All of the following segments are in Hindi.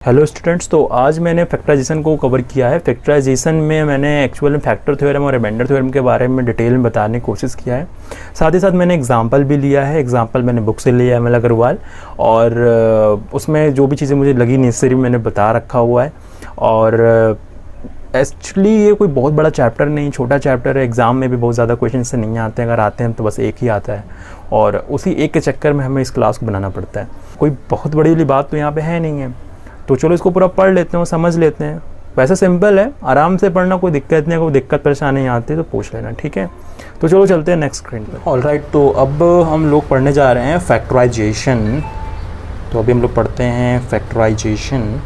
हेलो स्टूडेंट्स, तो आज मैंने फैक्टराइजेशन को कवर किया है। फैक्टराइजेशन में मैंने एक्चुअल में फैक्टर थ्योरम और रिमाइंडर थ्योरम के बारे में डिटेल में बताने की कोशिश किया है। साथ ही साथ मैंने एग्जांपल भी लिया है। एग्जांपल मैंने बुक से लिया है एम एल अग्रवाल, और उसमें जो भी चीज़ें मुझे लगी नेसेसरी मैंने बता रखा हुआ है। और एक्चुअली ये कोई बहुत बड़ा चैप्टर नहीं, छोटा चैप्टर है। एग्ज़ाम में भी बहुत ज़्यादा क्वेश्चन से नहीं आते हैं, अगर आते हैं तो बस एक ही आता है, और उसी एक के चक्कर में हमें इस क्लास को बनाना पड़ता है। कोई बहुत बड़ी वाली बात तो यहाँ पर है नहीं है, तो चलो इसको पूरा पढ़ लेते हैं और समझ लेते हैं। वैसे सिंपल है, आराम से पढ़ना, कोई दिक्कत नहीं, कोई दिक्कत परेशानी आती है तो पूछ लेना, ठीक है। तो चलो चलते हैं नेक्स्ट स्क्रीन पर। ऑलराइट, तो अब हम लोग पढ़ने जा रहे हैं फैक्टराइजेशन। तो अभी हम लोग पढ़ते हैं फैक्टराइजेशन।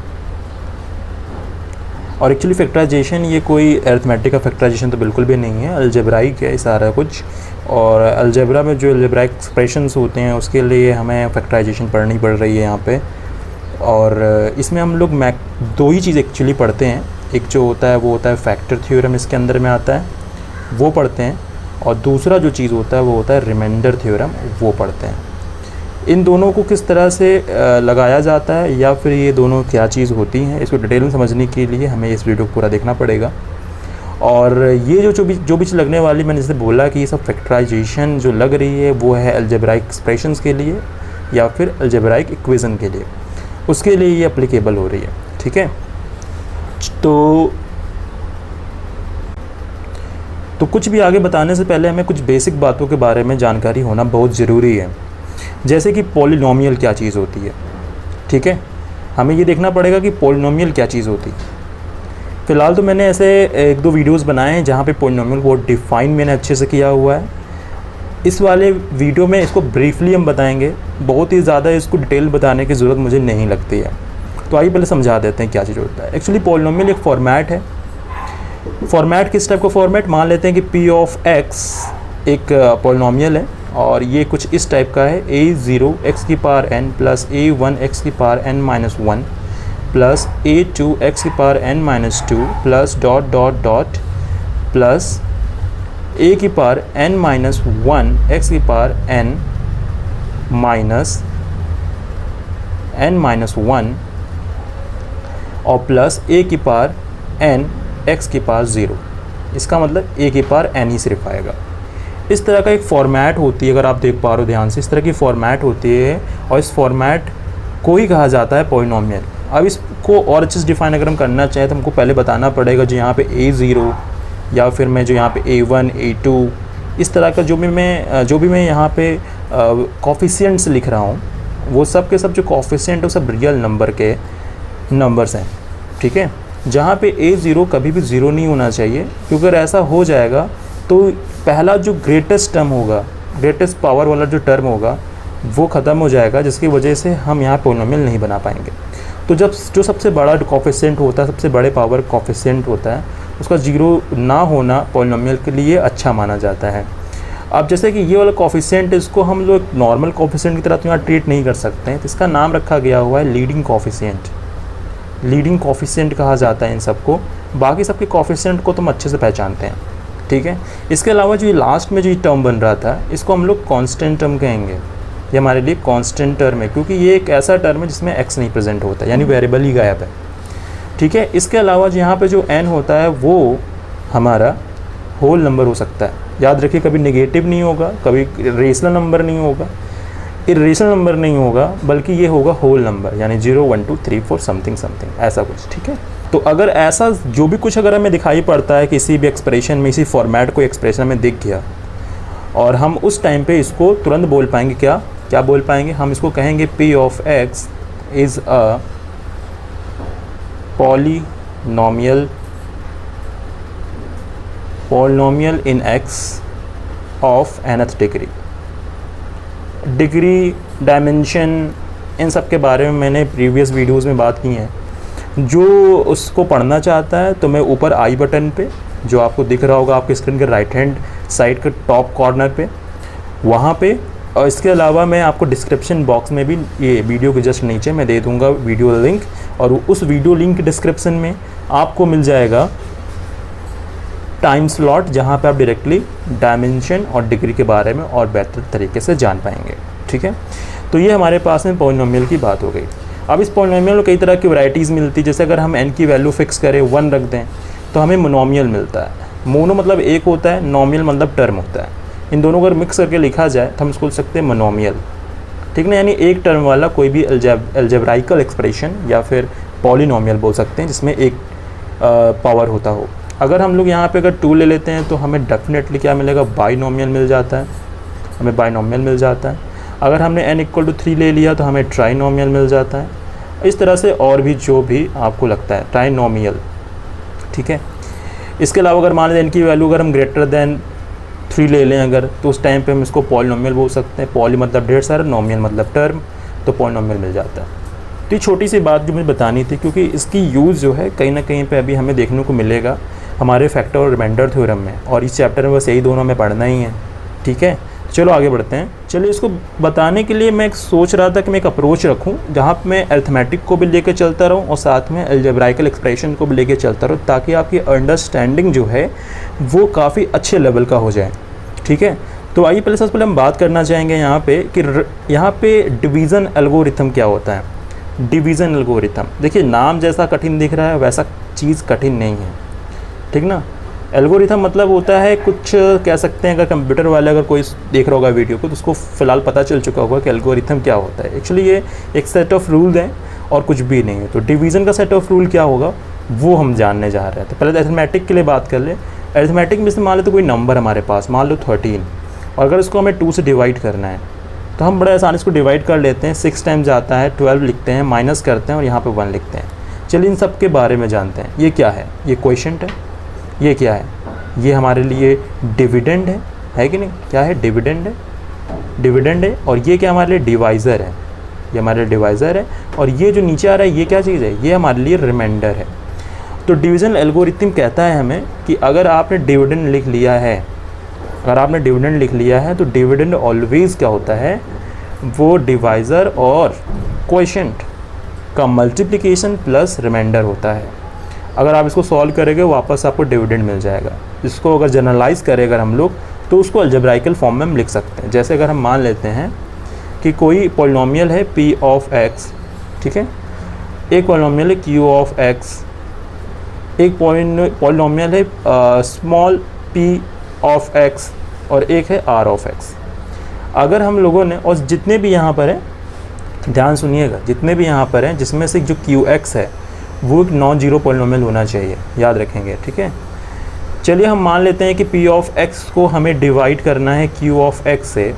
और एक्चुअली फैक्टराइजेशन ये कोई अरिथमेटिक का फैक्टराइजेशन तो बिल्कुल भी नहीं है, अलजेब्राइक है सारा कुछ। और अलजेब्रा में जो अलजेब्राइक एक्सप्रेशंस होते हैं उसके लिए हमें फैक्टराइजेशन पढ़नी पड़ रही है यहाँ पे। और इसमें हम लोग दो ही चीज़ एक्चुअली पढ़ते हैं। एक जो होता है वो होता है फैक्टर थ्योरम, इसके अंदर में आता है, वो पढ़ते हैं। और दूसरा जो चीज़ होता है वो होता है रिमाइंडर थ्योरम, वो पढ़ते हैं। इन दोनों को किस तरह से लगाया जाता है या फिर ये दोनों क्या चीज़ होती हैं, इसको डिटेल में समझने के लिए हमें इस वीडियो को पूरा देखना पड़ेगा। और ये जो भी चीज़ लगने वाली, मैंने जैसे बोला कि ये सब फैक्टराइजेशन जो लग रही है वो है अलजेब्राइक एक्सप्रेशंस के लिए या फिर अलजेब्राइक इक्वेशन के लिए, उसके लिए ये एप्लीकेबल हो रही है, ठीक है। तो कुछ भी आगे बताने से पहले हमें कुछ बेसिक बातों के बारे में जानकारी होना बहुत ज़रूरी है। जैसे कि पॉलिनोमियल क्या चीज़ होती है, ठीक है। हमें ये देखना पड़ेगा कि पॉलिनोमियल क्या चीज़ होती है। फ़िलहाल तो मैंने ऐसे एक दो वीडियोस बनाए हैं जहाँ पे पॉलिनोमियल को डिफ़ाइन मैंने अच्छे से किया हुआ है। इस वाले वीडियो में इसको ब्रीफली हम बताएंगे, बहुत ही ज़्यादा इसको डिटेल बताने की ज़रूरत मुझे नहीं लगती है। तो आइए पहले समझा देते हैं क्या चीज़ होता है। एक्चुअली पॉलिनोमियल एक फॉर्मेट है। फॉर्मेट किस टाइप का फॉर्मेट, मान लेते हैं कि पी ऑफ एक्स एक पॉलिनोमियल है, और ये कुछ इस टाइप का है, a0 x की power n plus a1 x की power n minus 1 plus a2 x की power n minus 2 plus dot dot dot plus a की पावर n माइनस 1 x की पावर n माइनस 1 और प्लस a की पावर n x की पावर 0। इसका मतलब a की पावर n ही सिर्फ आएगा। इस तरह का एक फॉर्मेट होती है, अगर आप देख पा रहे हो ध्यान से, इस तरह की फॉर्मेट होती है, और इस फॉर्मेट को ही कहा जाता है पॉलिनोमियल। अब इसको और अच्छे से डिफाइन अगर हम करना चाहें तो हमको पहले बताना पड़ेगा जो यहाँ पे a0 या फिर मैं जो यहाँ पे a1 a2 इस तरह का जो भी मैं यहाँ पे कोफिशिएंट्स लिख रहा हूँ, वो सब के सब जो कोफिशिएंट है वो सब रियल नंबर के नंबर्स हैं, ठीक है। जहाँ पे a0 कभी भी 0 नहीं होना चाहिए, क्योंकि अगर ऐसा हो जाएगा तो पहला जो ग्रेटेस्ट टर्म होगा, ग्रेटेस्ट पावर वाला जो टर्म होगा वो ख़त्म हो जाएगा, जिसकी वजह से हम यहाँ पॉलिनोमियल नहीं बना पाएंगे। तो जब जो सबसे बड़ा कोफिशिएंट होता है, सबसे बड़े पावर कोफिशिएंट होता है, उसका 0 ना होना पॉलिनोमियल के लिए अच्छा माना जाता है। अब जैसे कि ये वाला कोफिशिएंट, इसको हम लोग नॉर्मल कोफिशिएंट की तरह तो यहाँ ट्रीट नहीं कर सकते हैं, तो इसका नाम रखा गया हुआ है लीडिंग कोफिशिएंट। लीडिंग कोफिशिएंट कहा जाता है इन सबको। बाकी सबके कोफिशिएंट को तो हम अच्छे से पहचानते हैं, ठीक है। इसके अलावा जो ये लास्ट में जो ये टर्म बन रहा था, इसको हम लोग कांस्टेंट टर्म कहेंगे। ये हमारे लिए कांस्टेंट टर्म है, क्योंकि ये एक ऐसा टर्म है जिसमें x नहीं प्रेजेंट होता, यानी वेरिएबल ही गायब है, ठीक है। इसके अलावा जो यहाँ पे जो n होता है वो हमारा होल नंबर हो सकता है। याद रखिए, कभी नेगेटिव नहीं होगा, कभी रेशनल नंबर नहीं होगा, इरेशनल नंबर नहीं होगा, बल्कि ये होगा होल नंबर, यानी 0 1 2 3 4 समथिंग समथिंग ऐसा कुछ, ठीक है। तो अगर ऐसा जो भी कुछ अगर हमें दिखाई पड़ता है किसी भी एक्सप्रेशन में, इसी फॉर्मेट को एक्सप्रेशन में दिख गया, और हम उस टाइम पे इसको तुरंत बोल पाएंगे, क्या बोल पाएंगे, हम इसको कहेंगे p of x is a polynomial in x of nth degree. Degree, dimension, इन सब के बारे में मैंने प्रीवियस वीडियोज़ में बात की है। जो उसको पढ़ना चाहता है तो मैं ऊपर आई बटन पे, जो आपको दिख रहा होगा आपके स्क्रीन के राइट हैंड साइड के टॉप कॉर्नर पे, वहाँ पे, और इसके अलावा मैं आपको डिस्क्रिप्शन बॉक्स में भी ये वीडियो के जस्ट नीचे मैं दे दूँगा वीडियो लिंक, और उस वीडियो लिंक डिस्क्रिप्शन में आपको मिल जाएगा टाइम स्लॉट, जहाँ पे आप डायरेक्टली डायमेंशन और डिग्री के बारे में और बेहतर तरीके से जान पाएंगे, ठीक है। तो ये हमारे पास में पॉलिनोमियल की बात हो गई। अब इस पॉलिनोमियल में कई तरह की वैरायटीज़ मिलती है, जैसे अगर हम n की वैल्यू फिक्स करें 1 रख दें तो हमें मोनोमियल मिलता है। मोनो मतलब एक होता है, नॉमियल मतलब टर्म होता है। इन दोनों को अगर मिक्स करके लिखा जाए तो हम इसको बोल सकते हैं मोनोमियल, ठीक ना, यानी एक टर्म वाला कोई भी अलजेब्राइकल एक्सप्रेशन या फिर पॉलिनोमियल बोल सकते हैं जिसमें एक पावर होता हो। अगर हम लोग यहाँ पे अगर 2 ले लेते हैं तो हमें डेफिनेटली क्या मिलेगा, बाइनोमियल मिल जाता है, हमें बाइनोमियल मिल जाता है। अगर हमने n = 3 ले लिया तो हमें ट्राइनोमियल मिल जाता है। इस तरह से और भी जो भी आपको लगता है ट्राइनोमियल, ठीक है। इसके अलावा अगर मान लें n की वैल्यू अगर हम ग्रेटर देन 3 ले लें अगर, तो उस टाइम पे हम इसको पॉलिनोमियल बोल सकते हैं। पॉली मतलब ढेर सारा, नोमियल मतलब टर्म, तो पॉलिनोमियल मिल जाता है। तो ये छोटी सी बात जो मुझे बतानी थी, क्योंकि इसकी यूज़ जो है कहीं ना कहीं पे अभी हमें देखने को मिलेगा हमारे फैक्टर और रिमाइंडर थ्योरम में, और इस चैप्टर में बस यही दोनों हमें पढ़ना ही है, ठीक है। चलो आगे बढ़ते हैं। चलिए इसको बताने के लिए मैं सोच रहा था कि मैं एक अप्रोच रखूं जहां पे मैं अरिथमेटिक को भी लेके चलता रहूं और साथ में अलजेब्राइकल एक्सप्रेशन को भी लेके चलता रहूं, ताकि आपकी अंडरस्टैंडिंग जो है वो काफ़ी अच्छे लेवल का हो जाए, ठीक है। तो आइए सबसे पहले हम बात करना चाहेंगे यहाँ पे कि यहाँ पे डिवीज़न एल्गोरिथम क्या होता है। डिवीज़न एल्गोरिथम, देखिए नाम जैसा कठिन दिख रहा है वैसा चीज़ कठिन नहीं है, ठीक ना। एल्गोरिथम मतलब होता है कुछ, कह सकते हैं अगर कंप्यूटर वाले अगर कोई देख रहा होगा वीडियो को तो उसको फ़िलहाल पता चल चुका होगा कि एल्गोरिथम क्या होता है। एक्चुअली ये एक सेट ऑफ रूल है और कुछ भी नहीं है। तो डिवीज़न का सेट ऑफ रूल क्या होगा वो हम जानने जा रहे हैं। तो पहले अरिथमेटिक के लिए बात कर ले। अरिथमेटिक में से मान लो तो कोई नंबर हमारे पास, मान लो 13, और अगर इसको हमें 2 से डिवाइड करना है तो हम बड़े आसानी इसको डिवाइड कर लेते हैं। 6 टाइम्स जाता है, 12 लिखते हैं, माइनस करते हैं और यहाँ पे 1 लिखते हैं। चलिए इन सब के बारे में जानते हैं। ये क्या है, ये क्वोशिएंट है। ये क्या है, ये हमारे लिए डिविडेंड है कि नहीं, क्या है, डिविडेंड है, डिविडेंड है। और ये क्या हमारे लिए डिवाइज़र है, ये हमारे लिए डिवाइज़र है। और ये जो नीचे आ रहा है ये क्या चीज़ है, ये हमारे लिए रिमाइंडर है। तो डिवीज़न एल्गोरिथम कहता है हमें कि अगर आपने डिविडेंड लिख लिया है, अगर आपने डिविडेंड लिख लिया है तो डिविडेंड ऑलवेज़ क्या होता है, वो डिवाइज़र और क्वोशिएंट का मल्टीप्लिकेशन प्लस रिमाइंडर होता है। अगर आप इसको सॉल्व करेंगे वापस आपको डिविडेंड मिल जाएगा। इसको अगर जनरलाइज करें अगर हम लोग तो उसको अलजेब्राइकल फॉर्म में हम लिख सकते हैं। जैसे अगर हम मान लेते हैं कि कोई पॉलिनोमियल है p ऑफ x, ठीक है, एक पॉलिनोमियल है q ऑफ x, एक पॉलिनोमियल है स्मॉल p ऑफ x और एक है r ऑफ x। अगर हम लोगों ने, और जितने भी यहाँ पर हैं, ध्यान सुनिएगा, जितने भी यहाँ पर हैं जिसमें से जो qx है वो एक नॉन जीरो पॉलिनोमियल होना चाहिए, याद रखेंगे, ठीक है। चलिए हम मान लेते हैं कि p ऑफ x को हमें डिवाइड करना है q ऑफ x से,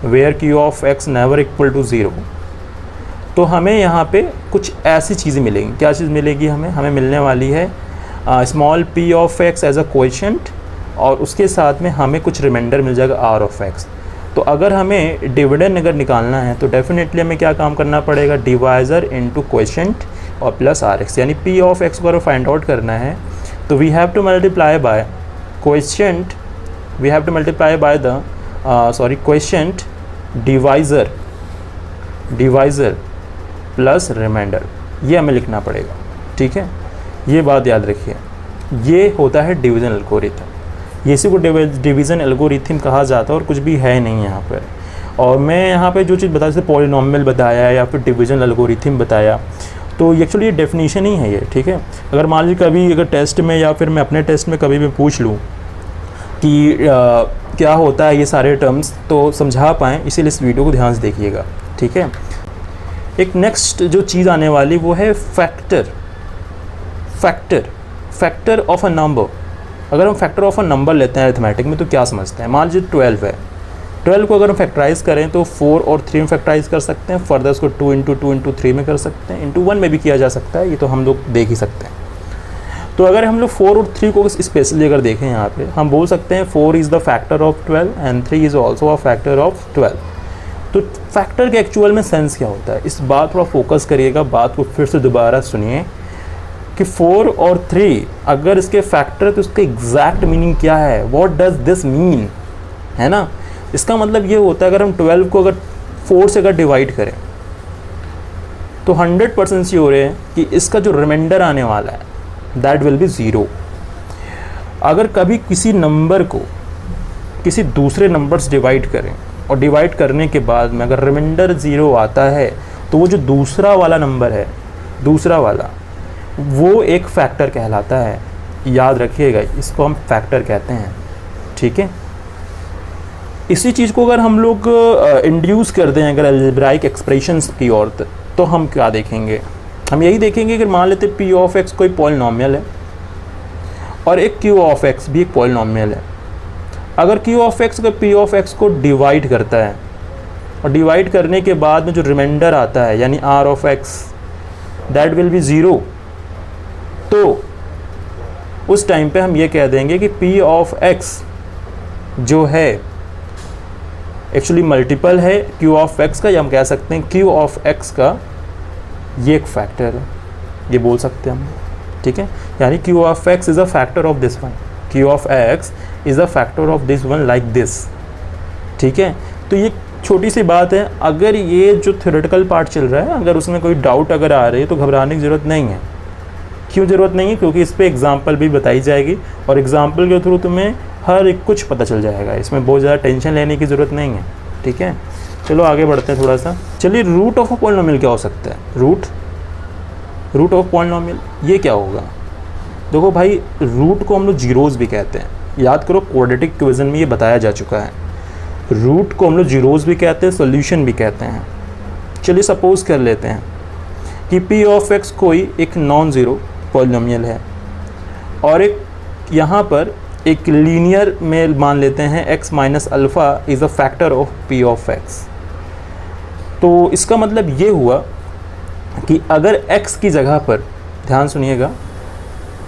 where q of x never equal to 0। तो हमें यहाँ पे कुछ ऐसी चीज़ें मिलेंगी। क्या चीज़ मिलेगी हमें, हमें मिलने वाली है small p of x as a quotient, और उसके साथ में हमें कुछ रिमाइंडर मिल जाएगा r ऑफ x। तो अगर हमें डिविडेंड अगर निकालना है तो डेफिनेटली हमें क्या काम करना पड़ेगा, डिवाइज़र इनटू क्वोशिएंट और प्लस आर एक्स, यानी p ऑफ x को अगर फाइंड आउट करना है तो we have to multiply by quotient, we have to multiply by the quotient divisor, divisor plus remainder, ये हमें लिखना पड़ेगा, ठीक है। ये बात याद रखिए, ये होता है डिवीज़न एल्गोरिथम। ये इसी को डिवीज़न एल्गोरिथम कहा जाता है और कुछ भी है नहीं यहाँ पर। और मैं यहाँ पे जो चीज़ बताया, जैसे पॉलिनोमियल बताया या फिर डिवीज़न एल्गोरिथम बताया, तो एक्चुअली ये डेफिनेशन ही है ये, ठीक है। अगर मान लीजिए कभी अगर टेस्ट में या फिर मैं अपने टेस्ट में कभी भी पूछ लूँ कि क्या होता है ये सारे टर्म्स, तो समझा पाएँ, इसीलिए इस वीडियो को ध्यान से देखिएगा, ठीक है। एक नेक्स्ट जो चीज़ आने वाली वो है factor, factor, factor of a number. अगर हम फैक्टर ऑफ अ नंबर लेते हैं अरिथमेटिक में तो क्या समझते हैं, मान लीजिए 12 है, 12 को अगर हम फैक्टराइज़ करें तो 4 और 3 में फैक्टराइज़ कर सकते हैं, फर्दर उसको 2 इंटू 2 इंटू 3 में कर सकते हैं, इंटू 1 में भी किया जा सकता है, ये तो हम लोग देख ही सकते हैं। तो अगर हम लोग 4 और 3 को स्पेशली अगर देखें यहाँ पे, हम बोल सकते हैं 4 is the factor of 12 and 3 is also a factor of 12। तो फैक्टर के एक्चुअल में सेंस क्या होता है, इस बात थोड़ा फोकस करिएगा, बात को फिर से दोबारा सुनिए कि 4 और 3 अगर इसके फैक्टर तो उसका एग्जैक्ट मीनिंग क्या है, व्हाट डज दिस मीन, है ना। इसका मतलब ये होता है अगर हम 12 को अगर 4 से अगर डिवाइड करें तो 100% श्योर है कि इसका जो रिमाइंडर आने वाला है दैट विल बी 0। अगर कभी किसी नंबर को किसी दूसरे नंबर से डिवाइड करें और डिवाइड करने के बाद में अगर रिमाइंडर 0 आता है तो वो जो दूसरा वाला नंबर है, दूसरा वाला, वो एक फैक्टर कहलाता है। याद रखिएगा, इसको हम फैक्टर कहते हैं, ठीक है। इसी चीज़ को अगर हम लोग इंड्यूस कर दें अगर अलजेब्राइक एक्सप्रेशंस की ओर, तो हम क्या देखेंगे? हम यही देखेंगे कि मान लेते पी ऑफ एक्स कोई पॉलिनॉमियल है और एक क्यू ऑफ एक्स भी एक पॉलिनॉमियल है। अगर क्यू ऑफ एक्स अगर पी ऑफ एक्स को डिवाइड करता है और डिवाइड करने के बाद में जो रिमाइंडर आता है यानी r of x, that will be zero, तो उस टाइम पे हम ये कह देंगे कि पी ऑफ एक्स जो है एक्चुअली मल्टीपल है क्यू ऑफ एक्स का, या हम कह सकते हैं क्यू ऑफ एक्स का ये एक फैक्टर है, ये बोल सकते हैं हम, ठीक है। यानी Q of x is a factor of this one, Q of x is a factor of this one like this, ठीक है। तो ये छोटी सी बात है। अगर ये जो थ्योरेटिकल पार्ट चल रहा है, अगर उसमें कोई डाउट अगर आ रही है तो घबराने की ज़रूरत नहीं है। क्यों ज़रूरत नहीं है? क्योंकि इस पर एग्जाम्पल भी बताई जाएगी और एग्जाम्पल के थ्रू तुम्हें हर एक कुछ पता चल जाएगा। इसमें बहुत ज़्यादा टेंशन लेने की ज़रूरत नहीं है, ठीक है। चलो आगे बढ़ते हैं थोड़ा सा। चलिए, रूट ऑफ अ पॉलिनोमियल क्या हो सकता है? रूट ऑफ पॉलिनोमियल ये क्या होगा? देखो भाई, रूट को हम लोग जीरोज़ भी कहते हैं। याद करो, क्वाड्रेटिक इक्वेशन में ये बताया जा चुका है। रूट को हम लोग जीरोज़ भी कहते हैं, सॉल्यूशन भी कहते हैं। चलिए सपोज़ कर लेते हैं कि पी ऑफ एक्स कोई एक नॉन ज़ीरो पॉलिनोमियल है और एक यहाँ पर एक लीनियर में मान लेते हैं x minus alpha is a factor of p of x। तो इसका मतलब ये हुआ कि अगर x की जगह पर, ध्यान सुनिएगा,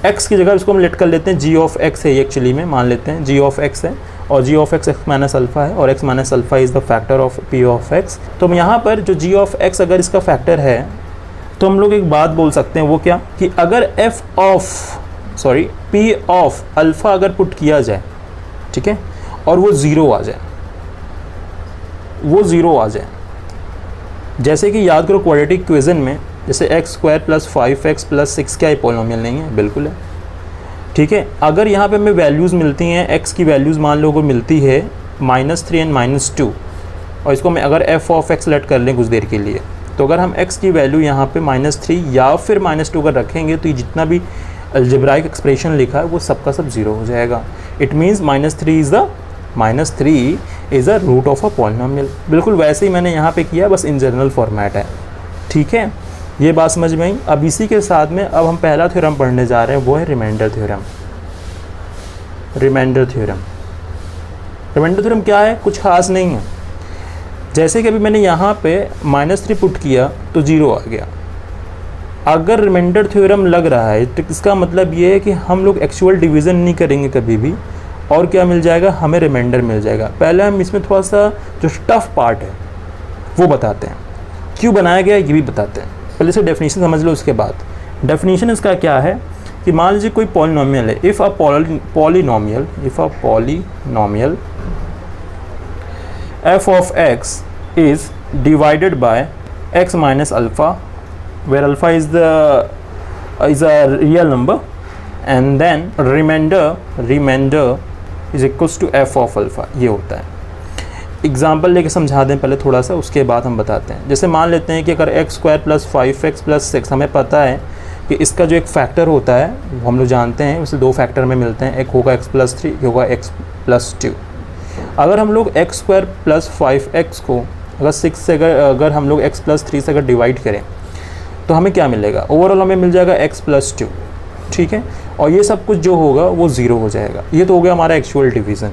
x की जगह इसको हम लेट कर लेते हैं g ऑफ x है, ये एक्चुअली में मान लेते हैं g ऑफ x है और g of x minus alpha है और x minus alpha is the factor of p of x। तो हम यहाँ पर जो g ऑफ x अगर इसका फैक्टर है तो हम लोग एक बात बोल सकते हैं, वो क्या कि अगर p ऑफ अल्फ़ा अगर पुट किया जाए, ठीक है, और वो ज़ीरो आ जाए, जैसे कि याद करो क्वाड्रेटिक इक्वेशन में जैसे x square plus 5x plus 6 क्या पॉलिनोमियल नहीं है? बिल्कुल है, ठीक है। अगर यहाँ पे हमें वैल्यूज़ मिलती हैं, x की वैल्यूज़ मान लो को मिलती है -3 एंड -2 और इसको मैं अगर f ऑफ x लेट कर लें कुछ देर के लिए, तो अगर हम x की वैल्यू यहाँ पे -3 या फिर -2 अगर रखेंगे तो ये जितना भी अलजेब्राइक एक्सप्रेशन लिखा है वो सबका सब ज़ीरो हो जाएगा। It means -3 is a root of a polynomial. बिल्कुल वैसे ही मैंने यहाँ पे किया, बस इन जनरल फॉर्मेट है, ठीक है। ये बात समझ में आई। अब इसी के साथ में अब हम पहला थ्योरम पढ़ने जा रहे हैं, वो है रिमाइंडर थ्योरम। रिमाइंडर थ्योरम क्या है? कुछ खास नहीं है। जैसे कि अभी मैंने यहाँ पे -3 पुट किया तो 0 आ गया। अगर रिमाइंडर थ्योरम लग रहा है तो इसका मतलब ये है कि हम लोग एक्चुअल डिवीज़न नहीं करेंगे कभी भी, और क्या मिल जाएगा? हमें रिमाइंडर मिल जाएगा। पहले हम इसमें थोड़ा सा जो टफ पार्ट है वो बताते हैं, क्यों बनाया गया ये भी बताते हैं। पहले से डेफिनेशन समझ लो, उसके बाद डेफिनेशन इसका क्या है कि मान लीजिए कोई पॉलिनोमियल है। If a polynomial f of x is divided by x minus alpha, where alpha is a real number, and then remainder is equals to f of alpha, ये होता है। एग्जाम्पल लेके समझा दें पहले थोड़ा सा, उसके बाद हम बताते हैं। जैसे मान लेते हैं कि अगर x square plus 5x plus 6, हमें पता है कि इसका जो एक फैक्टर होता है वो हम लोग जानते हैं, उसे 2 फैक्टर में मिलते हैं, एक होगा x प्लस 3, एक होगा x प्लस 2। अगर हम लोग x स्क्वायर प्लस 5x को अगर 6 से अगर हम लोग x प्लस 3 से अगर डिवाइड करें तो हमें क्या मिलेगा? ओवरऑल हमें मिल जाएगा x प्लस 2, ठीक है। और ये सब कुछ जो होगा वो 0 हो जाएगा। ये तो हो गया हमारा एक्चुअल डिवीज़न।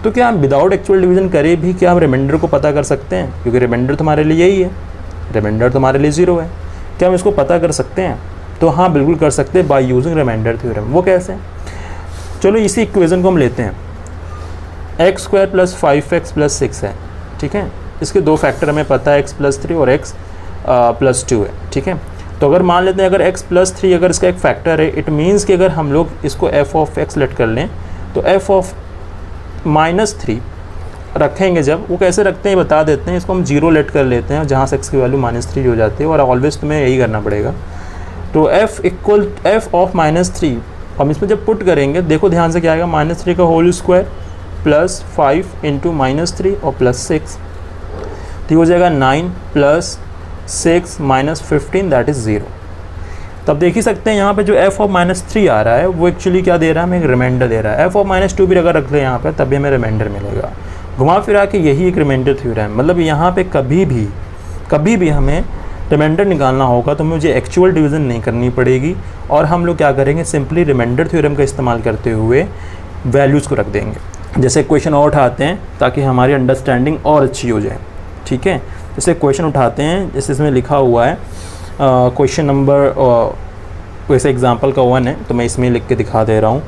तो क्या हम विदाउट एक्चुअल डिवीज़न करें भी क्या हम रिमाइंडर को पता कर सकते हैं? क्योंकि रिमाइंडर तो हमारे लिए यही है, रिमाइंडर तो हमारे लिए 0 है। क्या हम इसको पता कर सकते हैं? तो हाँ, बिल्कुल कर सकते हैं बाय यूजिंग रिमाइंडर थ्योरम। वो कैसे? चलो इसी इक्वेशन को हम लेते हैं। X square plus 5x plus 6 है, ठीक है। इसके 2 फैक्टर हमें पता है, x प्लस 3 और x प्लस 2 है, ठीक है। तो अगर मान लेते हैं अगर x प्लस 3 अगर इसका एक फैक्टर है, इट मीन्स कि अगर हम लोग इसको f ऑफ x लेट कर लें तो f ऑफ -3 रखेंगे। जब वो कैसे रखते हैं बता देते हैं। इसको हम 0 लेट कर लेते हैं, जहाँ से x की वैल्यू -3 हो जाती है, और ऑलवेज तुम्हें यही करना पड़ेगा। तो f ऑफ -3 हम इसमें जब पुट करेंगे, देखो ध्यान से क्या आएगा, -3 का होल स्क्वायर प्लस 5 इंटू -3 और प्लस 6, तो हो जाएगा 9 प्लस 6 माइनस 15 दैट इज़ 0। तब देख ही सकते हैं यहाँ पे जो f ऑफ -3 आ रहा है वो एक्चुअली क्या दे रहा है, हमें एक रिमाइंडर दे रहा है। f ऑफ -2 भी अगर रख ले यहाँ पे तभी हमें रिमाइंडर मिलेगा। घुमा फिरा के यही एक रिमाइंडर थ्योरम है, मतलब यहाँ पे कभी भी हमें रिमाइंडर निकालना होगा तो मुझे एक्चुअल डिवीज़न नहीं करनी पड़ेगी, और हम लोग क्या करेंगे, सिंपली रिमाइंडर थ्योरम का इस्तेमाल करते हुए वैल्यूज़ को रख देंगे। जैसे क्वेश्चन और उठाते हैं ताकि हमारी अंडरस्टैंडिंग और अच्छी हो जाए, ठीक है। जैसे क्वेश्चन उठाते हैं, जैसे इसमें लिखा हुआ है क्वेश्चन नंबर, वैसे एग्जांपल का 1 है तो मैं इसमें लिख के दिखा दे रहा हूँ।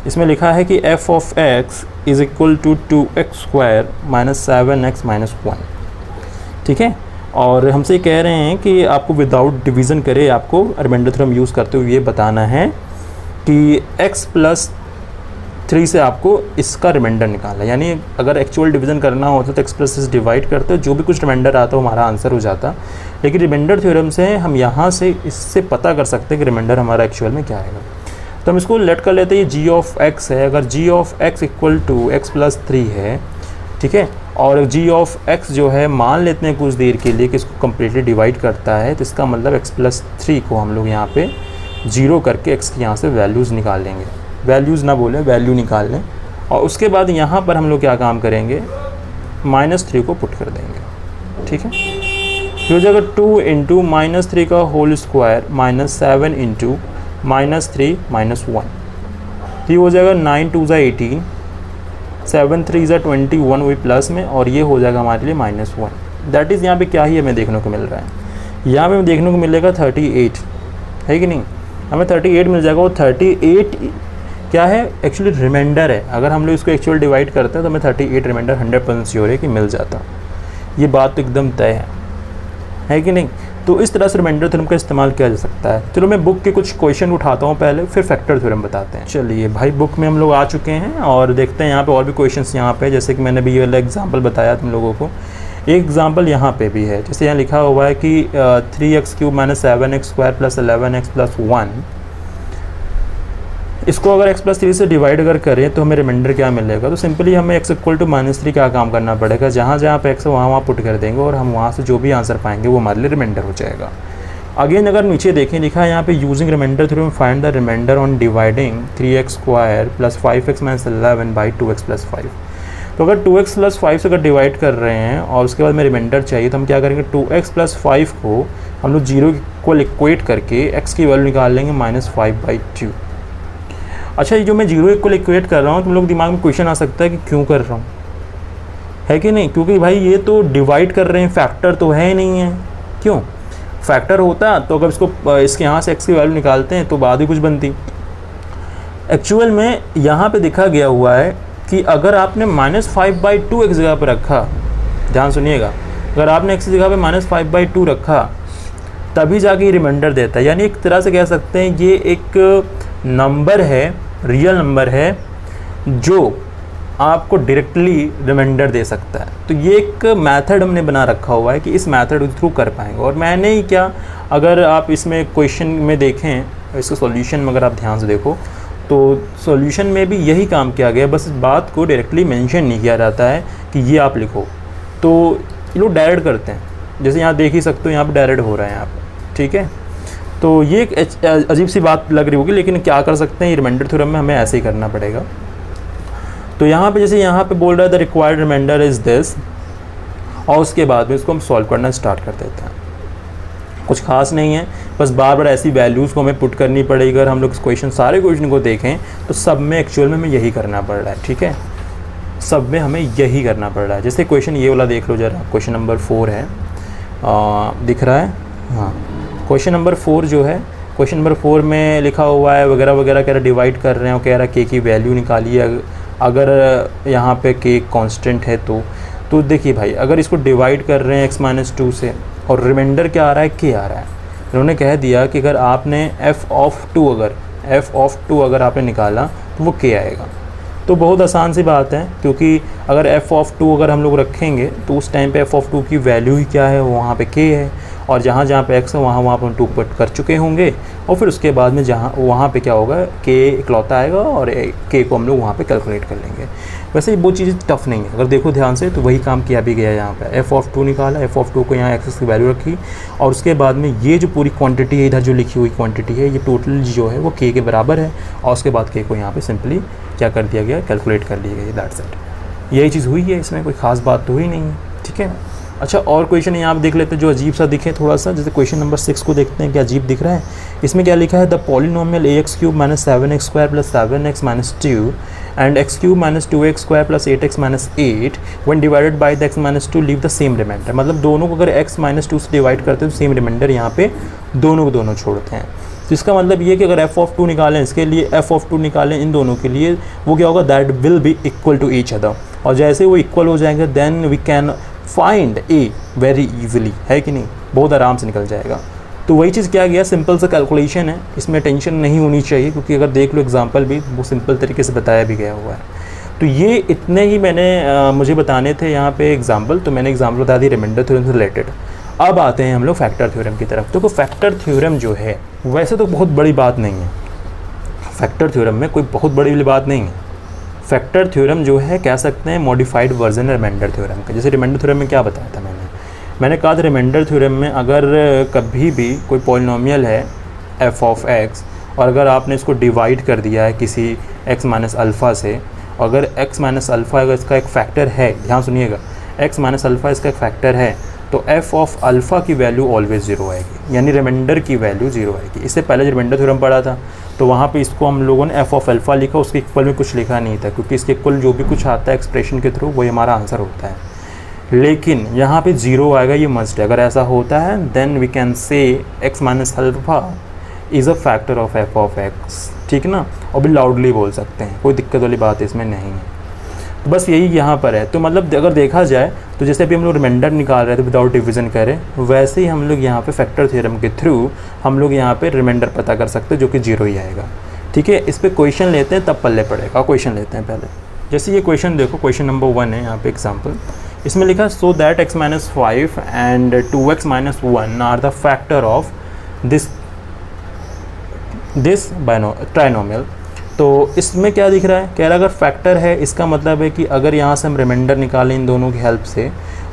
इसमें लिखा है कि f of x is equal to 2x square minus 7x minus 1, ठीक है। और हमसे कह रहे हैं कि आपको विदाउट डिवीज़न करे आपको रिमाइंडर थ्योरम यूज़ करते हुए ये बताना है कि x प्लस 3 से आपको इसका रिमाइंडर निकालना है। यानी अगर एक्चुअल डिवीज़न करना होता तो x प्लस 6 डिवाइड करते, जो भी कुछ रिमाइंडर आता वो हमारा आंसर हो जाता। लेकिन रिमाइंडर थ्योरम से हम यहाँ से इससे पता कर सकते हैं कि रिमाइंडर हमारा एक्चुअल में क्या आएगा। तो हम इसको लेट कर लेते हैं, ये g ऑफ x है। अगर g of x equal to x plus 3 है, ठीक है, और g ऑफ x जो है मान लेते हैं कुछ देर के लिए कि इसको कम्प्लीटली डिवाइड करता है, तो इसका मतलब x प्लस 3 को हम लोग यहाँ पे 0 करके x की यहाँ से वैल्यूज़ निकाल लेंगे। वैल्यूज़ ना बोलें, वैल्यू निकाल लें, और उसके बाद यहाँ पर हम लोग क्या काम करेंगे, -3 को पुट कर देंगे, ठीक है। फिर हो जाएगा 2 इंटू -3 का whole square minus 7 into -3 minus 1, ये हो जाएगा 9 2 ज़ा 18, 7 3 ज़ा 21 वही प्लस में, और ये हो जाएगा हमारे लिए -1। दैट इज़ यहाँ पे क्या ही हमें देखने को मिल रहा है, यहाँ पे हमें देखने को मिलेगा 38, है कि नहीं, हमें 38 मिल जाएगा। वो 38 क्या है, एक्चुअली रिमाइंडर है। अगर हम लोग इसको एक्चुअल डिवाइड करते हैं तो हमें 38 रिमाइंडर 100% श्योर है कि मिल जाता। ये बात तो एकदम तय है कि नहीं। तो इस तरह से रिमाइंडर थ्योरम का इस्तेमाल किया जा सकता है। चलो मैं बुक के कुछ क्वेश्चन उठाता हूँ पहले, फिर फैक्टर थ्योरम बताते हैं। चलिए भाई, बुक में हम लोग आ चुके हैं और देखते हैं यहाँ पे और भी क्वेश्चंस यहाँ पे, जैसे कि मैंने भी ये वाला एग्जांपल बताया तुम लोगों को। एक एग्जांपल यहाँ पे भी है, जैसे यहाँ लिखा हुआ है कि 3x³ minus 7x square plus 11x plus 1, इसको अगर x प्लस 3 से डिवाइड अगर करें तो हमें रिमाइंडर क्या मिलेगा। तो सिंपली हमें x इक्वल टू -3 क्या काम करना पड़ेगा, जहाँ जहाँ पे x है वहाँ पुट कर देंगे, और हम वहाँ से जो भी आंसर पाएंगे वो हमारे लिए रिमाइंडर हो जाएगा। अगेन अगर नीचे देखें, लिखा है यहाँ पे using remainder theorem find the remainder on dividing 3x square plus 5x minus 11 by 2x plus 5। तो अगर 2x प्लस 5 से अगर डिवाइड कर रहे हैं और उसके बाद में रिमाइंडर चाहिए, तो हम क्या करेंगे, 2x प्लस 5 को हम लोग 0 को इक्वेट करके x की वैल्यू निकाल लेंगे -5/2। अच्छा, ये जो मैं 0 को इक्वेट कर रहा हूँ, तुम लोग दिमाग में क्वेश्चन आ सकता है कि क्यों कर रहा हूँ, है कि नहीं। क्योंकि भाई ये तो डिवाइड कर रहे हैं, फैक्टर तो है ही नहीं है। क्यों, फैक्टर होता तो अगर इसको इसके यहाँ से x की वैल्यू निकालते हैं तो बात ही कुछ बनती। एक्चुअल में यहाँ पे दिखा गया हुआ है कि अगर आपने -5/2 एक जगह पर रखा, ध्यान सुनिएगा, अगर आपने x की जगह पे -5/2 रखा तभी जाके रिमाइंडर देता है। यानी एक तरह से कह सकते हैं ये एक नंबर है, रियल नंबर है, जो आपको डायरेक्टली रिमाइंडर दे सकता है। तो ये एक मेथड हमने बना रखा हुआ है कि इस मेथड के थ्रू कर पाएंगे। और मैंने ही क्या, अगर आप इसमें क्वेश्चन में देखें, इसके सॉल्यूशन में अगर आप ध्यान से देखो तो सॉल्यूशन में भी यही काम किया गया, बस इस बात को डायरेक्टली मेंशन नहीं किया जाता है कि ये आप लिखो, तो ये लोग डायरेक्ट करते हैं। जैसे यहाँ देख ही सकते हो, यहाँ पर डायरेक्ट हो रहा है यहाँ पर, ठीक है। तो ये एक अजीब सी बात लग रही होगी, लेकिन क्या कर सकते हैं, ये रिमाइंडर थ्योरम में हमें ऐसे ही करना पड़ेगा। तो यहाँ पे जैसे यहाँ पे बोल रहा है the required remainder is this, और उसके बाद में इसको हम सॉल्व करना स्टार्ट कर देते हैं। कुछ खास नहीं है, बस बार बार ऐसी वैल्यूज़ को हमें पुट करनी पड़ेगी। अगर हम लोग क्वेश्चन सारे क्वेश्चन को देखें तो सब में एक्चुअल में हमें यही करना पड़ रहा है, ठीक है, सब में हमें यही करना पड़ रहा है। जैसे क्वेश्चन ये वाला देख लो जरा, क्वेश्चन नंबर 4 है, दिख रहा है, हाँ। क्वेश्चन नंबर 4 जो है, क्वेश्चन नंबर 4 में लिखा हुआ है वगैरह वगैरह, कह रहा डिवाइड कर रहे हैं, और कह रहा k की वैल्यू निकालिए अगर यहाँ पे k कांस्टेंट है तो देखिए भाई, अगर इसको डिवाइड कर रहे हैं x-2 से और रिमाइंडर क्या आ रहा है, k आ रहा है। इन्होंने कह दिया कि अगर आपने f ऑफ 2 अगर आपने निकाला तो वो k आएगा। तो बहुत आसान सी बात है, क्योंकि अगर f ऑफ 2 अगर हम लोग रखेंगे तो उस टाइम पे f ऑफ 2 की वैल्यू ही क्या है, वहाँ पे k है, और जहाँ जहाँ पे x है वहाँ पर हम 2 पुट कर चुके होंगे, और फिर उसके बाद में जहाँ वहाँ पे क्या होगा, k इकलौता आएगा और k को हम लोग वहाँ पे कैलकुलेट कर लेंगे। वैसे वो चीज़ टफ नहीं है, अगर देखो ध्यान से तो वही काम किया भी गया है। यहाँ पे f(2) निकाला, f(2) को यहाँ x की वैल्यू रखी, और उसके बाद में ये जो पूरी क्वांटिटी है, इधर जो लिखी हुई क्वांटिटी है, ये टोटल जो है वो k के बराबर है, और उसके बाद k को यहाँ पे सिंपली क्या कर दिया गया, कैलकुलेट कर लिया गया। दैट्स इट, यही चीज़ हुई है, इसमें कोई ख़ास बात तो हुई नहीं है। ठीक है, अच्छा और क्वेश्चन यहाँ आप देख लेते हैं जो अजीब सा दिखे थोड़ा सा, जैसे क्वेश्चन नंबर 6 को देखते हैं, क्या अजीब दिख रहा है। इसमें क्या लिखा है, the polynomial ax³ - 7x² + 7x - 2 and x³ - 2x² + 8x - 8 when divided by the x - 2 leave the same remainder। मतलब दोनों को अगर x - 2 से डिवाइड करते हैं तो सेम रिमाइंडर यहाँ पे दोनों को दोनों छोड़ते हैं। तो इसका मतलब ये कि अगर f(2) निकालें, इसके लिए f(2) निकालें इन दोनों के लिए, वो क्या होगा, that will be equal to each other, और जैसे वो इक्वल हो जाएंगे then we can find a very easily, है कि नहीं, बहुत आराम से निकल जाएगा। तो वही चीज़ क्या गया, सिंपल सा कैलकुलेशन है, इसमें टेंशन नहीं होनी चाहिए, क्योंकि अगर देख लो एग्जांपल भी वो सिंपल तरीके से बताया भी गया हुआ है। तो ये इतने ही मैंने मुझे बताने थे यहाँ पे एग्जांपल, तो मैंने एग्जांपल बता दी रिमाइंडर थ्योरम से रिलेटेड। अब आते हैं हम लोग फैक्टर थ्योरम की तरफ। तो फैक्टर थ्योरम जो है वैसे तो बहुत बड़ी बात नहीं है, फैक्टर थ्योरम में कोई बहुत बड़ी बात नहीं है। फैक्टर थ्योरम जो है कह सकते हैं मॉडिफाइड वर्जन है रिमाइंडर थ्योरम का। जैसे रिमाइंडर थ्योरम में क्या बताया था मैंने कहा था रिमाइंडर थ्योरम में अगर कभी भी कोई पॉलिनोमियल है f(x) और अगर आपने इसको डिवाइड कर दिया है किसी x - अल्फ़ा से, अगर x - अल्फ़ा अगर इसका एक फैक्टर है, ध्यान सुनिएगा, x - अल्फ़ा इसका एक फैक्टर है, तो f(α) की वैल्यू ऑलवेज 0 आएगी, यानी रिमाइंडर की वैल्यू 0 आएगी। इससे पहले जो रिमाइंडर थ्योरम पढ़ा था तो वहाँ पे इसको हम लोगों ने f(α) लिखा, उसके इक्वल में कुछ लिखा नहीं था, क्योंकि इसके इक्वल जो भी कुछ आता है एक्सप्रेशन के थ्रू वही हमारा आंसर होता है। लेकिन यहाँ पे 0 आएगा, ये मस्ट है। अगर ऐसा होता है then we can say x - alpha is a factor of f(x), ठीक ना, और भी लाउडली बोल सकते हैं, कोई दिक्कत वाली बात इसमें नहीं है। तो बस यही यहाँ पर है। तो मतलब अगर देखा जाए तो जैसे अभी हम लोग रिमाइंडर निकाल रहे थे विदाउट डिवीज़न करें, वैसे ही हम लोग यहाँ पे फैक्टर थ्योरम के थ्रू हम लोग यहाँ पे रिमाइंडर पता कर सकते हैं, जो कि 0 ही आएगा। ठीक है, इस पर क्वेश्चन लेते हैं तब पल्ले पड़ेगा। क्वेश्चन लेते हैं पहले, जैसे ये क्वेश्चन देखो, क्वेश्चन नंबर 1 है यहाँ पे एग्जाम्पल। इसमें लिखा so that x - 5 and 2x - 1 are the factor of this trinomial. तो इसमें क्या दिख रहा है, कह रहा है अगर फैक्टर है, इसका मतलब है कि अगर यहाँ से हम रिमाइंडर निकालें इन दोनों की हेल्प से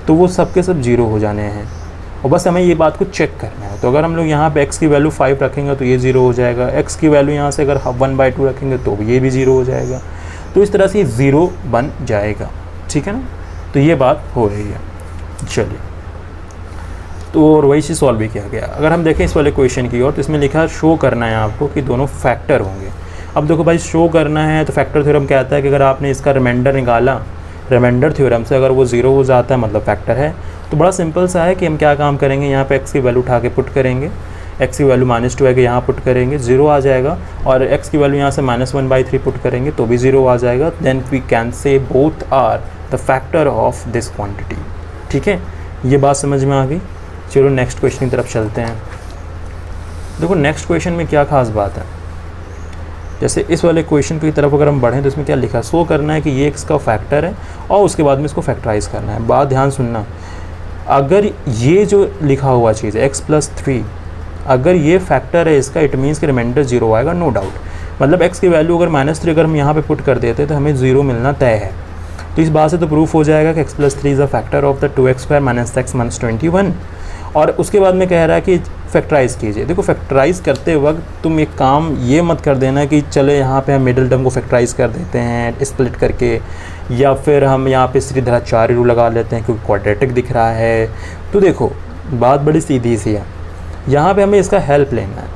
तो वो सब के सब 0 हो जाने हैं, और बस हमें ये बात को चेक करना है। तो अगर हम लोग यहाँ पे x की वैल्यू 5 रखेंगे तो ये 0 हो जाएगा, x की वैल्यू यहाँ से अगर 1/2 रखेंगे तो ये भी 0 हो जाएगा। तो इस तरह से 0 बन जाएगा, ठीक है ना। तो ये बात हो रही है। चलिए, तो और वही चीज़ सॉल्व भी किया गया। अगर हम देखें इस वाले क्वेश्चन की ओर, तो इसमें लिखा शो करना है आपको कि दोनों फैक्टर होंगे। अब देखो भाई, शो करना है तो फैक्टर थ्योरम कहता है कि अगर आपने इसका रिमाइंडर निकाला रिमाइंडर थ्योरम से, अगर वो 0 हो जाता है मतलब फैक्टर है। तो बड़ा सिंपल सा है कि हम क्या काम करेंगे, यहाँ पे x की वैल्यू उठा के पुट करेंगे, x की वैल्यू -2 है कि यहाँ पुट करेंगे, 0 आ जाएगा, और x की वैल्यू यहाँ से -1/3 पुट करेंगे तो भी 0 आ जाएगा। Then we can say both are the factor of this quantity. ठीक है, ये बात समझ में आ गई। चलो नेक्स्ट क्वेश्चन की तरफ चलते हैं। देखो नेक्स्ट क्वेश्चन में क्या खास बात है, जैसे इस वाले क्वेश्चन की तरफ अगर हम बढ़ें तो इसमें क्या लिखा है, शो करना है कि ये x का फैक्टर है और उसके बाद में इसको फैक्टराइज करना है। बात ध्यान सुनना, अगर ये जो लिखा हुआ चीज़ है x + 3, अगर ये फैक्टर है इसका, इट मीन्स कि रिमाइंडर 0 आएगा, नो डाउट। मतलब x की वैल्यू अगर -3 अगर हम यहाँ पे पुट कर देते तो हमें 0 मिलना तय है। तो इस बात से तो प्रूफ हो जाएगा कि x + 3 is a factor of the 2x² - x - 21। और उसके बाद में कह रहा है कि फैक्टराइज़ कीजिए। देखो फैक्टराइज़ करते वक्त तुम एक काम ये मत कर देना कि चले यहाँ पे हम मिडिल टर्म को फैक्टराइज़ कर देते हैं स्प्लिट करके, या फिर हम यहाँ पे सीधी तरह 4 रूल लगा लेते हैं क्योंकि क्वाड्रेटिक दिख रहा है। तो देखो बात बड़ी सीधी सी है, यहाँ पे हमें इसका हेल्प लेना है।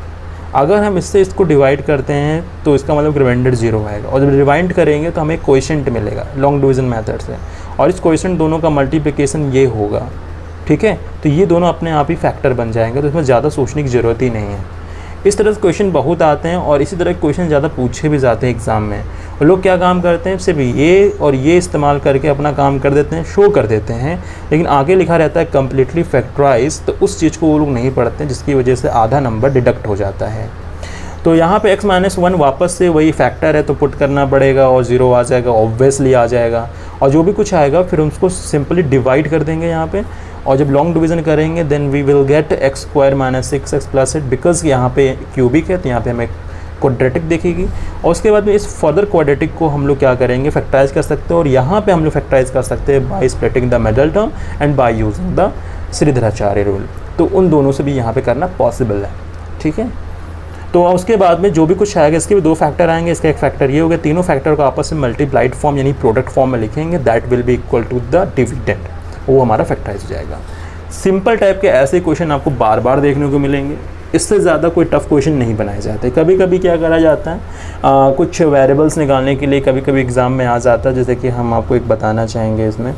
अगर हम इससे इसको डिवाइड करते हैं तो इसका मतलब रिमाइंडर 0 आएगा, और जब डिवाइड करेंगे तो हमें क्वोशिएंट मिलेगा लॉन्ग डिवीज़न मेथड से, और इस क्वोशिएंट दोनों का मल्टीप्लिकेशन ये होगा। ठीक है, तो ये दोनों अपने आप ही फैक्टर बन जाएंगे, तो इसमें ज़्यादा सोचने की ज़रूरत ही नहीं है। इस तरह से क्वेश्चन बहुत आते हैं और इसी तरह के क्वेश्चन ज़्यादा पूछे भी जाते हैं एग्ज़ाम में। और लोग क्या काम करते हैं, सिर्फ ये और ये इस्तेमाल करके अपना काम कर देते हैं, शो कर देते हैं, लेकिन आगे लिखा रहता है कम्प्लीटली फैक्टराइज, तो उस चीज़ को वो लोग नहीं पढ़ते हैं, जिसकी वजह से आधा नंबर डिडक्ट हो जाता है। तो यहाँ पे x - 1 वापस से वही फैक्टर है तो पुट करना पड़ेगा और 0 आ जाएगा, ऑब्वियसली आ जाएगा, और जो भी कुछ आएगा फिर उसको सिंपली डिवाइड कर देंगे यहाँ पे, और जब लॉन्ग डिवीजन करेंगे then we will get x square minus 6x plus 8, because यहाँ पे क्यूबिक है तो यहाँ पे हमें क्वाड्रेटिक दिखेगी। और उसके बाद में इस फर्दर क्वाड्रेटिक को हम लोग क्या करेंगे, फैक्टराइज कर सकते हैं, और यहाँ पे हम लोग फैक्टराइज कर सकते हैं by splitting the middle term and by using the Shridharacharya rule. तो उन दोनों से भी यहाँ पे करना पॉसिबल है, ठीक है। तो उसके बाद में जो भी कुछ आएगा इसके भी दो फैक्टर आएंगे, इसका एक फैक्टर ये होगा, तीनों फैक्टर को आपस में मल्टीप्लाइड फॉर्म यानी प्रोडक्ट फॉर्म में लिखेंगे, that will be equal to the dividend, वो हमारा फैक्टराइज हो जाएगा। सिंपल टाइप के ऐसे क्वेश्चन आपको बार बार देखने को मिलेंगे, इससे ज़्यादा कोई टफ क्वेश्चन नहीं बनाए जाते। कभी कभी क्या करा जाता है, कुछ वेरिएबल्स निकालने के लिए कभी कभी एग्ज़ाम में आ जाता है, जैसे कि हम आपको एक बताना चाहेंगे इसमें,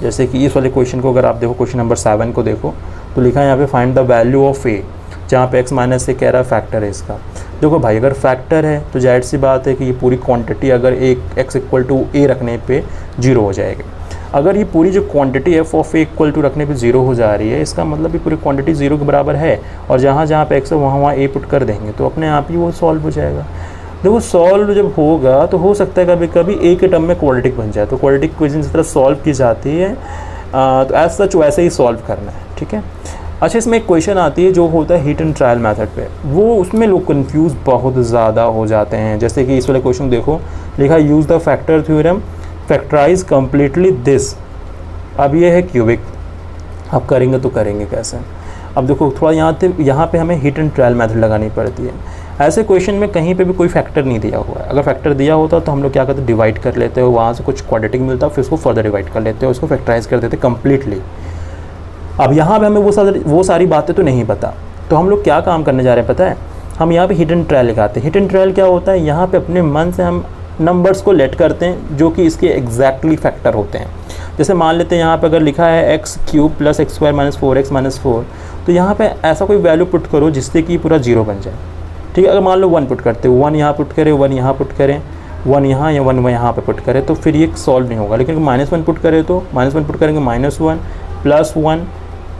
जैसे कि इस वाले क्वेश्चन को अगर आप देखो, क्वेश्चन नंबर 7 को देखो तो लिखा है यहाँ पे फाइंड द वैल्यू ऑफ ए, जहाँ पे x माइनस से कह रहा है फैक्टर है इसका। देखो भाई अगर फैक्टर है तो जाहिर सी बात है कि ये पूरी क्वांटिटी अगर एक x इक्वल टू ए रखने पे 0 हो जाएगी। अगर ये पूरी जो quantity f of a equal to रखने पे 0 हो जा रही है, इसका मतलब ये पूरी क्वांटिटी 0 के बराबर है, और जहाँ जहाँ पे x है वहाँ ए पुट कर देंगे तो अपने आप ही वो सॉल्व हो जाएगा। देखो सॉल्व जब होगा तो हो सकता है कभी कभी ए के टर्म में क्वाड्रेटिक बन जाए, तो क्वाड्रेटिक इक्वेशन इस तरह सॉल्व की जाती है, तो एज सच वैसे ही सॉल्व करना है, ठीक है। अच्छा, इसमें एक क्वेश्चन आती है जो होता है हिट एंड ट्रायल मेथड पे, वो उसमें लोग कंफ्यूज बहुत ज़्यादा हो जाते हैं। जैसे कि इस वाले क्वेश्चन देखो, लिखा use the factor theorem factorize completely this. अब ये है क्यूबिक, अब करेंगे तो करेंगे कैसे। अब देखो थोड़ा यहाँ पे हमें हिट एंड ट्रायल मेथड लगानी पड़ती है। ऐसे क्वेश्चन में कहीं पे भी कोई फैक्टर नहीं दिया हुआ है, अगर फैक्टर दिया होता तो हम लोग क्या करते, डिवाइड कर लेते हो, वहाँ से कुछ क्वाड्रेटिक मिलता, फिर उसको फर्दर डिवाइड कर लेते हो, उसको फैक्टराइज कर देते कम्प्लीटली। अब यहाँ पे हमें वो सारी बातें तो नहीं पता, तो हम लोग क्या काम करने जा रहे हैं पता है, हम यहाँ पे हिट एंड ट्रायल लिखाते हैं। हिट एंड ट्रायल क्या होता है, यहाँ पे अपने मन से हम नंबर्स को लेट करते हैं जो कि इसके एग्जैक्टली फैक्टर होते हैं। जैसे मान लेते हैं यहाँ पे अगर लिखा है x cube plus x square minus 4x minus 4, तो यहाँ पे ऐसा कोई वैल्यू पुट करो जिससे कि पूरा 0 बन जाए, ठीक है। अगर मान लो 1 पुट करते हो, 1 यहाँ पुट करें, 1 यहाँ पुट करें, 1 यहाँ या 1 यहाँ पे पुट करें, तो फिर ये सॉल्व नहीं होगा। लेकिन -1 पुट करें तो -1 पुट करेंगे, -1 +1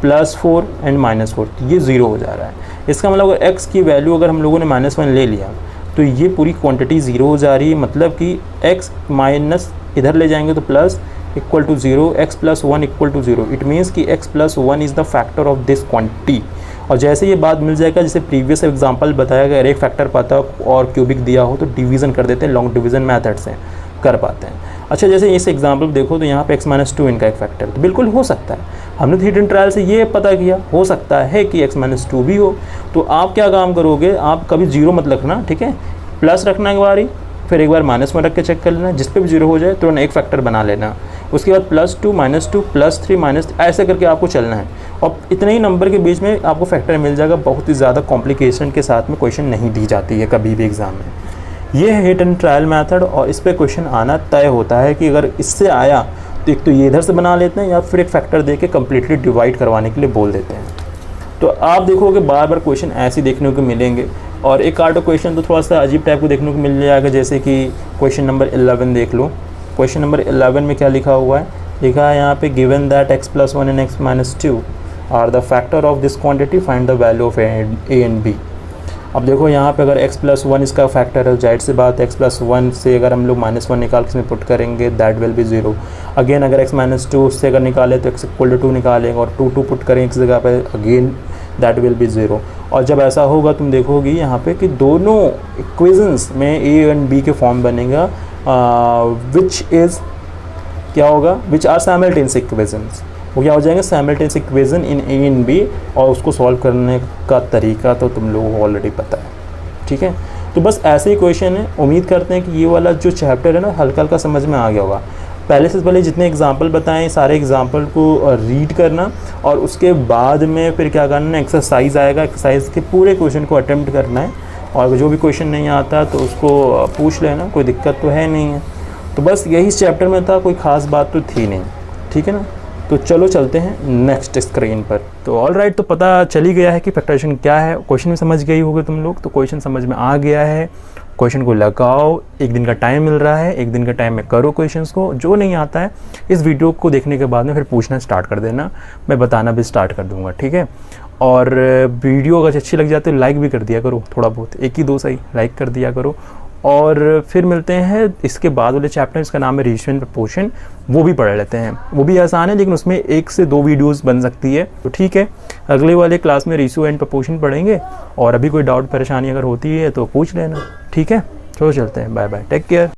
+4 एंड -4, तो ये 0 हो जा रहा है। इसका मतलब अगर x की वैल्यू अगर हम लोगों ने -1 ले लिया तो ये पूरी क्वांटिटी 0 हो जा रही है, मतलब कि x माइनस इधर ले जाएंगे तो plus equal to 0, x + 1 equal to 0। It means कि x + 1 is the factor of this quantity. और जैसे ये बात मिल जाएगा, जैसे प्रीवियस एग्जांपल बताया गया, एक फैक्टर पता और क्यूबिक दिया हो तो डिवीज़न कर देते हैं, लॉन्ग डिवीज़न मेथड से कर पाते हैं। अच्छा, जैसे इस एग्जांपल देखो तो यहाँ पे x - 2 इनका एक फैक्टर, तो बिल्कुल हो सकता है, हमने तो हिट एंड ट्रायल से ये पता किया, हो सकता है कि x - 2 भी हो। तो आप क्या काम करोगे, आप कभी 0 मत रखना, ठीक है, प्लस रखना एक बारी, फिर एक बार -1 रख के चेक कर लेना, जिस पे भी 0 हो जाए तुरंत एक फैक्टर बना लेना, उसके बाद +2 -2 +3 ऐसे करके आपको चलना है, और इतने ही नंबर के बीच में आपको फैक्टर मिल जाएगा। बहुत ही ज़्यादा कॉम्प्लिकेशन के साथ में क्वेश्चन नहीं दी जाती है कभी भी एग्ज़ाम में। ये है हिट एंड ट्रायल मेथड, और इस पर क्वेश्चन आना तय होता है कि अगर इससे आया तो एक तो ये इधर से बना लेते हैं, या फिर एक फैक्टर दे के कम्प्लीटली डिवाइड करवाने के लिए बोल देते हैं। तो आप देखोगे बार बार क्वेश्चन ऐसे देखने को मिलेंगे, और एक आर्ट क्वेश्चन तो थोड़ा सा अजीब टाइप को देखने को मिल जाएगा। जैसे कि क्वेश्चन नंबर 11 देख लो, क्वेश्चन नंबर 11 में क्या लिखा हुआ है, लिखा है यहाँ पे given that x + 1 and x - 2 are the factor of this quantity, find the value of a and b। अब देखो यहाँ पे अगर x + 1 इसका फैक्टर है, जाहिर सी बात x + 1 से अगर हम लोग -1 निकाल के इसमें पुट करेंगे दैट विल बी 0। अगेन अगर x - 2 से अगर निकाले तो x = 2 निकालेंगे, और 2 पुट करेंगे इस जगह पे, अगेन दैट विल बी 0। और जब ऐसा होगा तुम देखोगे यहाँ पे कि दोनों इक्वेशंस में a एंड b के फॉर्म बनेगा, विच इज़ क्या होगा, विच आर साइमल्टेनियस इक्वेशंस। वो क्या हो जाएंगे, simultaneous equation in a and b, और उसको सॉल्व करने का तरीका तो तुम लोगों को ऑलरेडी पता है, ठीक है। तो बस ऐसे ही क्वेश्चन है, उम्मीद करते हैं कि ये वाला जो चैप्टर है ना हल्का हल्का समझ में आ गया होगा। पहले जितने एग्जाम्पल बताएं सारे एग्जाम्पल को रीड करना, और उसके बाद में फिर क्या करना है, एक्सरसाइज आएगा, एक्सरसाइज के पूरे क्वेश्चन को अटेम्प्ट करना है, और जो भी क्वेश्चन नहीं आता तो उसको पूछ लेना, कोई दिक्कत तो है नहीं है। तो बस यही इस चैप्टर में था, कोई ख़ास बात तो थी नहीं, ठीक है ना। तो चलो चलते हैं नेक्स्ट स्क्रीन पर। तो ऑल राइट, तो पता चल ही गया है कि फैक्टराइजेशन क्या है, क्वेश्चन में समझ गई होगे तुम लोग, तो क्वेश्चन समझ में आ गया है। क्वेश्चन को लगाओ, एक दिन का टाइम मिल रहा है, एक दिन का टाइम में करो क्वेश्चंस को। जो नहीं आता है इस वीडियो को देखने के बाद में फिर पूछना स्टार्ट कर देना, मैं बताना भी स्टार्ट कर दूंगा, ठीक है। और वीडियो अगर अच्छी लग जाती है तो लाइक भी कर दिया करो, थोड़ा बहुत, एक ही दो सही लाइक कर दिया करो, और फिर मिलते हैं इसके बाद वाले चैप्टर, इसका नाम है रेशियो एंड प्रपोर्शन, वो भी पढ़ लेते हैं। वो भी आसान है लेकिन उसमें 1 से 2 वीडियोस बन सकती है। तो ठीक है, अगले वाले क्लास में रेशियो एंड प्रपोर्शन पढ़ेंगे, और अभी कोई डाउट परेशानी अगर होती है तो पूछ लेना। ठीक है, चलो चलते हैं, बाय बाय, टेक केयर।